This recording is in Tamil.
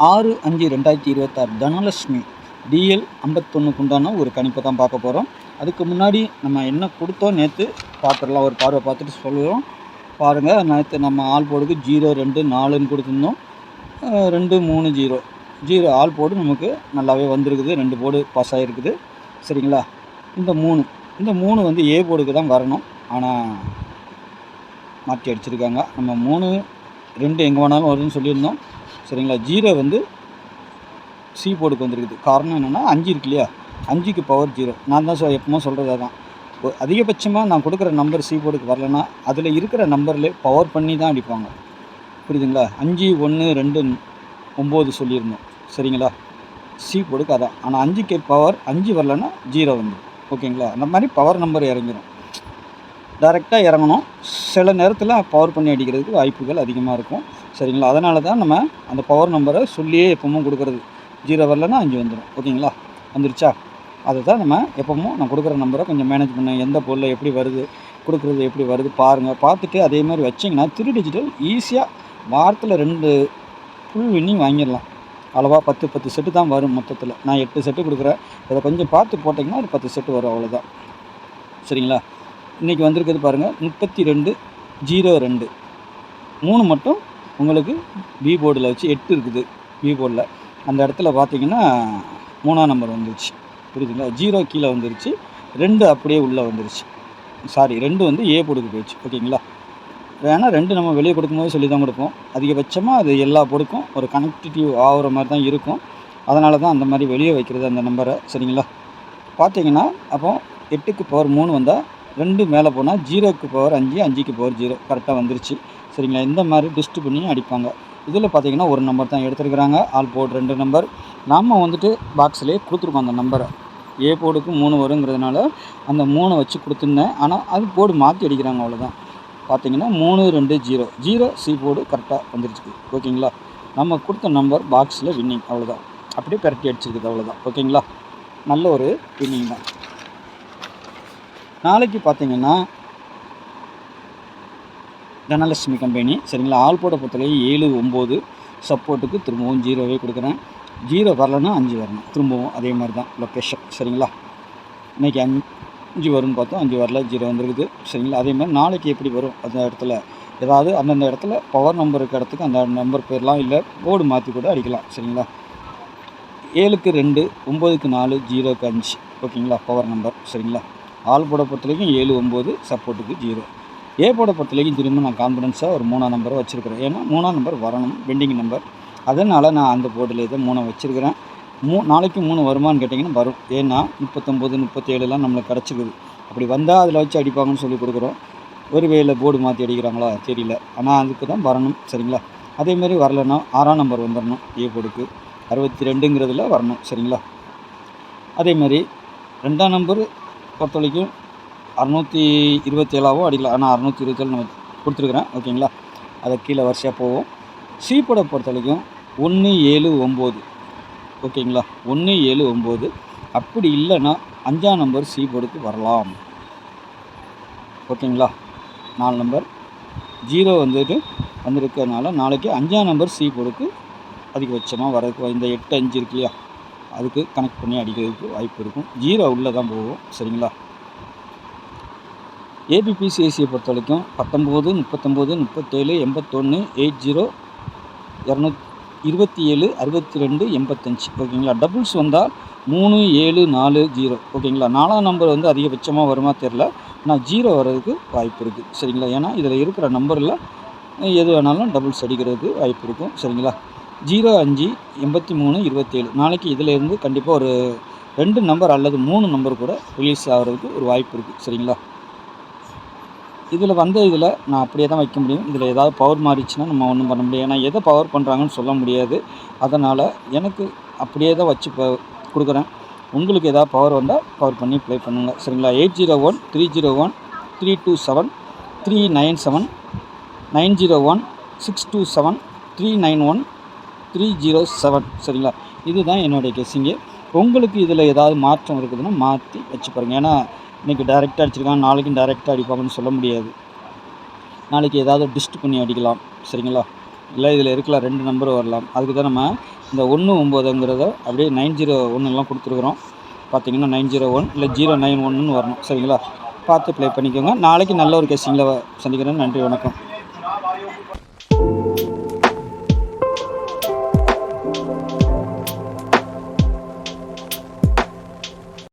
6/5/2026 தனலட்சுமி டிஎல் 51க்கு உண்டான ஒரு கணிப்பை தான் பார்க்க போகிறோம். அதுக்கு முன்னாடி நம்ம என்ன கொடுத்தோம் நேற்று பார்த்துடலாம். ஒரு பார்வை பார்த்துட்டு சொல்லுவோம். பாருங்கள், நேற்று நம்ம ஆல் போர்டுக்கு 0 2 4ன்னு கொடுத்துருந்தோம். 2 3 0 ஆல் போர்டு நமக்கு நல்லாவே வந்திருக்குது. 2 போர்டு பாஸ் ஆகிருக்குது. சரிங்களா? இந்த 3 வந்து ஏ போர்டுக்கு தான் வரணும். ஆனால் மாற்றி அடிச்சிருக்காங்க. நம்ம 3 2 எங்கே வேணாலும் வருதுன்னு சொல்லியிருந்தோம். சரிங்களா? 0 வந்து சி போர்டுக்கு வந்துருக்குது. காரணம் என்னென்னா 5 இருக்கு இல்லையா, 5க்கு பவர் 0. நான் தான் எப்பவுமே சொல்கிறது அதான். அதிகபட்சமாக நான் கொடுக்குற நம்பர் சி போர்டுக்கு வரலன்னா அதில் இருக்கிற நம்பர்லேயே பவர் பண்ணி தான் அடிப்பாங்க. புரியுதுங்களா? 5 1 2 9 சொல்லியிருந்தோம். சரிங்களா? சி போர்டுக்கு அதான். ஆனால் 5க்கு பவர் 5 வரலன்னா 0 வந்துடும். ஓகேங்களா? அந்த மாதிரி பவர் நம்பர் இறங்கிடும். டைரெக்டாக இறங்கணும். சில நேரத்தில் பவர் பண்ணி அடிக்கிறதுக்கு வாய்ப்புகள் அதிகமாக இருக்கும். சரிங்களா? அதனால தான் நம்ம அந்த பவர் நம்பரை சொல்லியே எப்பவும் கொடுக்குறது. 0 வரலன்னா 5 வந்துடும். ஓகேங்களா? வந்துருச்சா? அதை தான் நம்ம எப்பவும் நான் கொடுக்குற நம்பரை கொஞ்சம் மேனேஜ் பண்ண, எந்த பொருளில் எப்படி வருது, கொடுக்குறது எப்படி வருது பாருங்கள். பார்த்துட்டு அதே மாதிரி வச்சிங்கன்னா 3 டிஜிட்டல் ஈஸியாக வாரத்தில் 2 ஃபுல் வின்னிங் வாங்கிடலாம். அளவாக 10 செட்டு தான் வரும் மொத்தத்தில். நான் 8 செட்டு கொடுக்குறேன். இதை கொஞ்சம் பார்த்து போட்டிங்கன்னா ஒரு 10 செட்டு வரும், அவ்வளோதான். சரிங்களா? இன்றைக்கி வந்திருக்கிறது பாருங்கள், 32 02 3 மட்டும் உங்களுக்கு பி போர்டில் வச்சு 8 இருக்குது. பி போர்டில் அந்த இடத்துல பார்த்தீங்கன்னா 3ஆம் நம்பர் வந்துருச்சு. புரியுதுங்களா? 0 கீழே வந்துருச்சு. 2 அப்படியே உள்ளே வந்துருச்சு. 2 வந்து ஏ போர்டுக்கு போயிடுச்சு. ஓகேங்களா? ஏன்னா 2 நம்ம வெளியே கொடுக்கும்போது சொல்லி தான் கொடுப்போம். அதிகபட்சமாக அது எல்லா போர்டுக்கும் ஒரு கனெக்டிவ் ஆகிற மாதிரி தான் இருக்கும். அதனால தான் அந்த மாதிரி வெளியே வைக்கிறது அந்த நம்பரை. சரிங்களா? பார்த்தீங்கன்னா அப்போ 8க்கு பவர் 3 வந்தால் 2 மேலே போனால் 0க்கு பவர் 5 5க்கு பவர் 0 கரெக்டாக வந்துருச்சு. சரிங்களா? இந்த மாதிரி டிஸ்ட் பண்ணி அடிப்பாங்க. இதில் பார்த்தீங்கன்னா ஒரு நம்பர் தான் எடுத்துருக்குறாங்க. All board 2 number. நாம் வந்துட்டு பாக்ஸ்லேயே கொடுத்துருக்கோம் அந்த நம்பரை. ஏ போர்டுக்கு 3 வருங்கிறதுனால அந்த 3 வச்சு கொடுத்துருந்தேன். ஆனால் அது போர்டு மாற்றி அடிக்கிறாங்க, அவ்வளோதான். பார்த்தீங்கன்னா 3 2 0 சி போர்டு கரெக்டாக வந்துருச்சு. ஓகேங்களா? நம்ம கொடுத்த நம்பர் பாக்ஸில் வின்னிங், அவ்வளோதான். அப்படியே பெரட்டி அடிச்சிருக்குது, அவ்வளோதான். ஓகேங்களா? நல்ல ஒரு வின்னிங் தான். நாளைக்கு பார்த்தீங்கன்னா தனலட்சுமி கம்பெனி. சரிங்களா? ஆல் போர்டை பொறுத்தவரை 7 9 சப்போர்ட்டுக்கு திரும்பவும் 0வே கொடுக்குறேன். 0 வரலன்னா 5 வரணும். திரும்பவும் அதே மாதிரி தான் லொக்கேஷன். சரிங்களா? இன்றைக்கி 5 வரும்னு பார்த்தோம், 5 வரல, 0 வந்துருக்குது. சரிங்களா? அதே மாதிரி நாளைக்கு எப்படி வரும், அந்த இடத்துல ஏதாவது அந்தந்த இடத்துல பவர் நம்பர் இருக்க இடத்துக்கு அந்த நம்பர் போயிடலாம், இல்லை போர்டு மாற்றி கூட அடிக்கலாம். சரிங்களா? 7க்கு 2 9க்கு 4 0க்கு 5. ஓகேங்களா? Power number. சரிங்களா? ஆல் போர்டை பொறுத்த வரைக்கும் 7 9 சப்போர்ட்டுக்கு 0. ஏ போர்டை பொறுத்த வரைக்கும் திரும்ப நான் கான்ஃபிடன்ஸாக ஒரு 3ஆம் நம்பரை வச்சுருக்கிறேன். ஏன்னா 3ஆம் நம்பர் வரணும், பெண்டிங் நம்பர். அதனால் நான் அந்த போர்டில் இதை 3 வச்சுருக்கிறேன். நாளைக்கு 3 வருமானு கேட்டிங்கன்னா வரும். ஏன்னா 39 37லாம் நம்மளுக்கு கிடச்சிக்குது. அப்படி வந்தால் அதில் வச்சு அடிப்பாங்கன்னு சொல்லி கொடுக்குறோம். ஒருவேளை போர்டு மாற்றி அடிக்கிறாங்களா தெரியல, ஆனால் அதுக்கு தான் வரணும். சரிங்களா? அதேமாரி வரலைன்னா 6ஆம் நம்பர் வந்துடணும். ஏ போர்டுக்கு 62ங்கிறதுல வரணும். சரிங்களா? அதேமாதிரி 2ஆம் நம்பர் பொறுத்த வரைக்கும் 627ஆகவும் அடிக்கலாம். ஆனால் 627 நம்ம கொடுத்துருக்குறேன். ஓகேங்களா? அதை கீழே வரிசையாக போவோம். சி போர்டை பொறுத்த வரைக்கும் 1 7 9. ஓகேங்களா? 1 7 9. அப்படி இல்லைன்னா 5ஆம் நம்பர் சி போர்டுக்கு வரலாம். ஓகேங்களா? 4 நம்பர் 0 வந்திருக்கிறதுனால நாளைக்கு 5ஆம் நம்பர் சி போர்டுக்கு அதிகபட்சமாக வரதுக்கு இந்த 8 5 இருக்கு இல்லையா, அதுக்கு கனெக்ட் பண்ணி அடிக்கிறதுக்கு வாய்ப்பு இருக்கும். 0 உள்ளே தான் போகும். சரிங்களா? ஏபிபிசிஐசியை பொறுத்த வரைக்கும் 19 39 37 81 80 227 62 85. ஓகேங்களா? டபுள்ஸ் வந்தால் 3 7 4 0. ஓகேங்களா? 4ஆம் நம்பர் அதிகபட்சமாக வருமா தெரில, ஆனால் 0 வர்றதுக்கு வாய்ப்பு இருக்குது. சரிங்களா? ஏன்னா இதில் இருக்கிற நம்பரில் எது வேணாலும் டபுள்ஸ் அடிக்கிறதுக்கு வாய்ப்பு இருக்கும். சரிங்களா? 0 5 83 27. நாளைக்கு இதில் இருந்து கண்டிப்பாக ஒரு 2 நம்பர் அல்லது 3 நம்பர் கூட ரிலீஸ் ஆகிறதுக்கு ஒரு வாய்ப்பு இருக்குது. சரிங்களா? இதில் நான் அப்படியே தான் வைக்க முடியும். இதில் ஏதாவது பவர் மாறிச்சுன்னா நம்ம ஒன்றும் பண்ண முடியாது. ஏன்னா எதை பவர் பண்ணுறாங்கன்னு சொல்ல முடியாது. அதனால் எனக்கு அப்படியே தான் வச்சு கொடுக்குறேன். உங்களுக்கு ஏதாவது பவர் வந்தால் பவர் பண்ணி ப்ளே பண்ணுங்கள். சரிங்களா? 801 301 327 397 901 627 391 307. சரிங்களா? இதுதான் என்னுடைய கெஸ்ஸிங்கு. உங்களுக்கு இதில் ஏதாவது மாற்றம் இருக்குதுன்னா மாற்றி வச்சு பாருங்கள். ஏன்னா இன்றைக்கி டைரெக்டாக அடிச்சிருக்காங்க, நாளைக்கும் டைரெக்டாக அடிப்பாங்கன்னு சொல்ல முடியாது. நாளைக்கு ஏதாவது டிஸ்ட் பண்ணி அடிக்கலாம். சரிங்களா? இல்லை இதில் இருக்கலாம் 2 நம்பர் வரலாம். அதுக்கு தான் நம்ம இந்த 19ங்கிறத அப்படியே 901லாம் கொடுத்துருக்குறோம். பார்த்தீங்கன்னா 901 இல்லை 091ன்னு வரணும். சரிங்களா? பார்த்து ப்ளே பண்ணிக்கோங்க. நாளைக்கு நல்ல ஒரு கெஸ்ஸிங்கில் சந்திக்கிறேன். நன்றி, வணக்கம்.